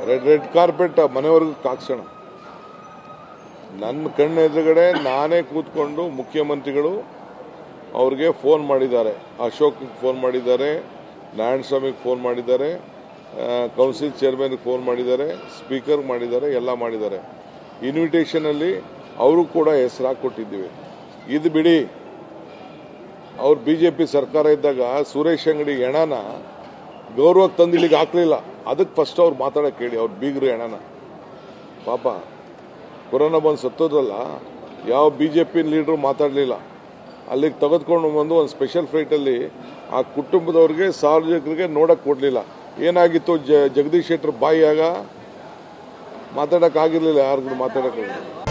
Red carpet ಮನೆವರೆಗೂ ಹಾಕ್ಸೋಣ. ನನ್ನ ಕಣ್ಣ ಎದುರುಗಡೆ ನಾನೇ ಕೂತ್ಕೊಂಡು ಮುಖ್ಯಮಂತ್ರಿಗಳು ಅವ್ರಿಗೆ ಫೋನ್ ಮಾಡಿದ್ದಾರೆ, ಅಶೋಕ್ ಫೋನ್ ಮಾಡಿದ್ದಾರೆ, ನಾರಾಯಣ ಸ್ವಾಮಿಗೆ ಫೋನ್ ಮಾಡಿದ್ದಾರೆ, ಕೌನ್ಸಿಲ್ ಚೇರ್ಮನ್ಗೆ ಫೋನ್ ಮಾಡಿದ್ದಾರೆ, ಸ್ಪೀಕರ್ ಮಾಡಿದ್ದಾರೆ, ಎಲ್ಲ ಮಾಡಿದ್ದಾರೆ. ಇನ್ವಿಟೇಷನಲ್ಲಿ ಅವರು ಕೂಡ ಹೆಸರು ಹಾಕೊಟ್ಟಿದ್ದೀವಿ. ಇದು ಬಿಡಿ, ಅವ್ರು ಬಿಜೆಪಿ ಸರ್ಕಾರ ಇದ್ದಾಗ ಸುರೇಶ್ ಅಂಗಡಿ ಹೆಣನ ಗೌರವಕ್ಕೆ ತಂದು ಇಲ್ಲಿಗೆ ಹಾಕಲಿಲ್ಲ. ಅದಕ್ಕೆ ಫಸ್ಟ್ ಅವ್ರು ಮಾತಾಡೋಕೆ ಹೇಳಿ, ಅವ್ರು ಬೀಗರು ಹೆಣನ. ಪಾಪ ಕೊರೋನಾ ಬಂದು ಸತ್ತೋದ್ರಲ್ಲ, ಯಾವ ಬಿಜೆಪಿ ಲೀಡ್ರು ಮಾತಾಡಲಿಲ್ಲ. ಅಲ್ಲಿಗೆ ತೆಗೆದುಕೊಂಡು ಬಂದು ಒಂದು ಸ್ಪೆಷಲ್ ಫ್ಲೈಟಲ್ಲಿ ಆ ಕುಟುಂಬದವ್ರಿಗೆ ಸಾರ್ವಜನಿಕರಿಗೆ ನೋಡಕ್ಕೆ ಕೊಡಲಿಲ್ಲ. ಏನಾಗಿತ್ತು, ಜಗದೀಶ್ ಶೆಟ್ಟರ್ ಬಾಯಿಯಾಗ ಮಾತಾಡೋಕ್ಕಾಗಿರಲಿಲ್ಲ, ಯಾರಿಗೂ ಮಾತಾಡೋಕ್ಕಾಗಿಲ್ಲ.